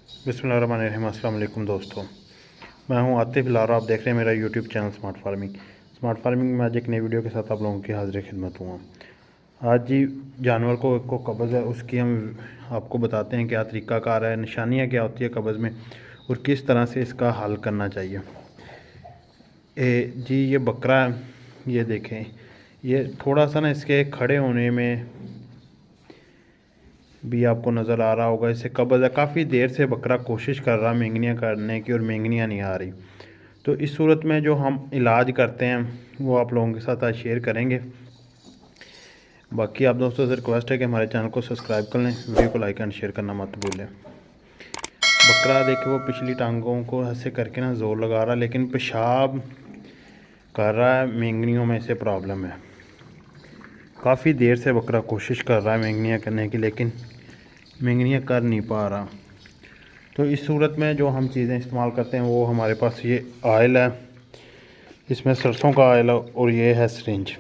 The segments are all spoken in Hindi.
बिस्मिल्लाहिर्रहमानिर्रहीम। अस्सलाम वालेकुम दोस्तों, मैं हूं आतिफ लारा। आप देख रहे हैं मेरा यूट्यूब चैनल स्मार्ट फार्मिंग में आज एक नई वीडियो के साथ आप लोगों की हाजिर खिदमत हुआ। आज जी जानवर को कब्ज़ है, उसकी हम आपको बताते हैं क्या तरीक़ाकार है, निशानियां क्या होती है कब्ज़ में और किस तरह से इसका हल करना चाहिए। जी ये बकरा है, ये देखें, ये थोड़ा सा ना इसके खड़े होने में भी आपको नज़र आ रहा होगा, इससे कब्ज़ है। काफ़ी देर से बकरा कोशिश कर रहा मेंगनियाँ करने की और मेंगनियाँ नहीं आ रही। तो इस सूरत में जो हम इलाज करते हैं वो आप लोगों के साथ आज शेयर करेंगे। बाकी आप दोस्तों से रिक्वेस्ट है कि हमारे चैनल को सब्सक्राइब कर लें, वीडियो को लाइक एंड शेयर करना मत भूलें। बकरा देखिए वो पिछली टांगों को ऐसे करके ना ज़ोर लगा रहा, लेकिन पेशाब कर रहा है, मेंगनियों में इसे प्रॉब्लम है। काफ़ी देर से बकरा कोशिश कर रहा है मेंगनियाँ करने की, लेकिन मेंगनियाँ कर नहीं पा रहा। तो इस सूरत में जो हम चीज़ें इस्तेमाल करते हैं वो हमारे पास ये ऑयल है, इसमें सरसों का ऑयल है, और ये है सिरिंज।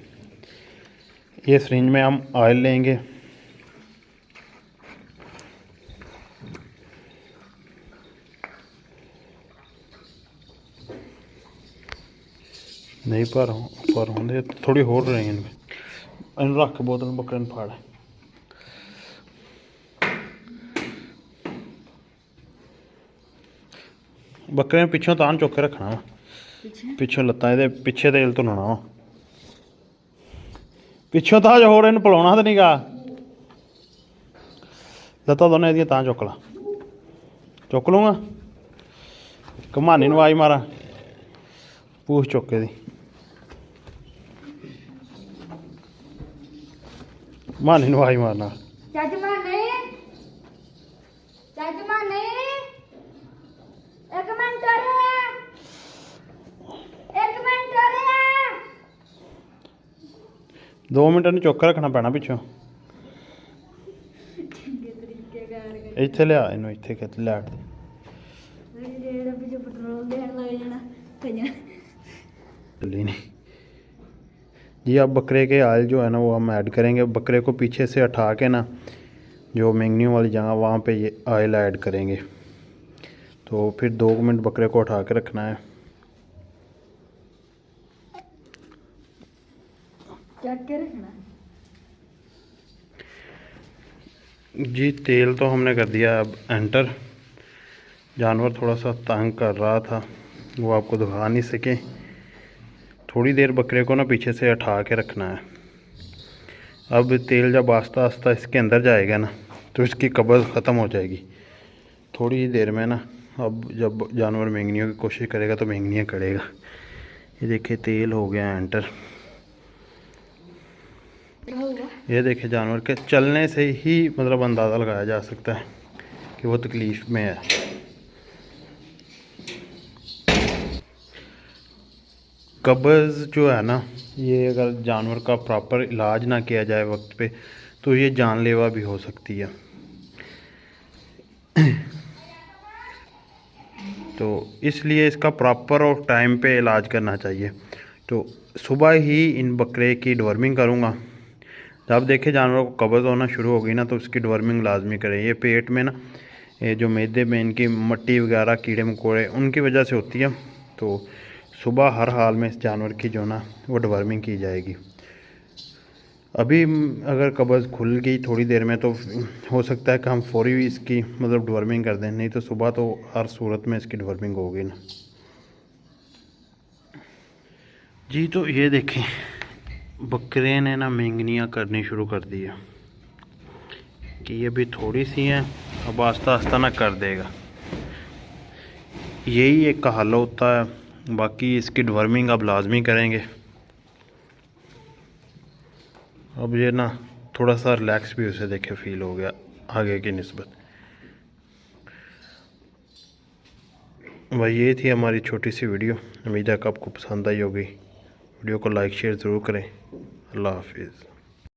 ये सिरिंज में हम ऑयल लेंगे, नहीं पर होंगे थोड़ी हो रही हैं इनमें, रख बोतल बकरे फाड़ बकरे ने पिछों तान चुक के रखना वा, पिछों लत्तां ये पिछे तेल धुनना वा, पिछों ताज होर इन भुलाना तो नहीं गा, लत्तां दोनों एदियां तां चुक ला, चुक लूँगा। घमानी नवाज मारा पूछ चुके दी मानी नवाज मारना दो मिनट नहीं चुक रखना पैना पिछों। इत्थे लिया इनू, इत्थे कि लैट चली नहीं जी। अब बकरे के ऑयल जो है ना वो हम ऐड करेंगे। बकरे को पीछे से उठा के ना जो मेंगनियों वाली जगह वहाँ पे ये ऑयल ऐड करेंगे। तो फिर 2 मिनट बकरे को उठा के रखना है। क्या रखना जी। तेल तो हमने कर दिया अब एंटर। जानवर थोड़ा सा तंग कर रहा था, वो आपको दिखा नहीं सके। थोड़ी देर बकरे को ना पीछे से उठा के रखना है। अब तेल जब आस्ता आस्ता इसके अंदर जाएगा ना तो इसकी कब्ज़ ख़त्म हो जाएगी थोड़ी ही देर में ना। अब जब जानवर मेंगनियों की कोशिश करेगा तो मेंगनियाँ करेगा। ये देखिए तेल हो गया एंटर। ये देखिए जानवर के चलने से ही मतलब अंदाज़ा लगाया जा सकता है कि वो तकलीफ़ में है। कब्ज़ जो है ना, ये अगर जानवर का प्रॉपर इलाज ना किया जाए वक्त पे तो ये जानलेवा भी हो सकती है। तो इसलिए इसका प्रॉपर और टाइम पे इलाज करना चाहिए। तो सुबह ही इन बकरे की डिवर्मिंग करूँगा। जब देखे जानवरों को कब्ज़ होना शुरू हो गई ना तो उसकी डिवर्मिंग लाजमी करें। ये पेट में ना ये जो मैदे में इनकी मट्टी वगैरह कीड़े मकोड़े उनकी वजह से होती है। तो सुबह हर हाल में इस जानवर की जो ना वो डिवर्मिंग की जाएगी। अभी अगर कब्ज़ खुल गई थोड़ी देर में तो हो सकता है कि हम फौरी इसकी मतलब डिवर्मिंग कर दें, नहीं तो सुबह तो हर सूरत में इसकी डिवर्मिंग होगी ना जी। तो ये देखें बकरे ने ना मेंगनियाँ करनी शुरू कर दी है कि ये भी थोड़ी सी हैं, अब आस्ता आस्ता ना कर देगा। यही एक हल होता है। बाकी इसकी डिवर्मिंग अब लाजमी करेंगे। अब ये ना थोड़ा सा रिलैक्स भी उसे देखे फील हो गया आगे की निस्बत। भाई ये थी हमारी छोटी सी वीडियो। उम्मीद है कि आपको पसंद आई होगी। वीडियो को लाइक शेयर ज़रूर करें। अल्लाह हाफिज़।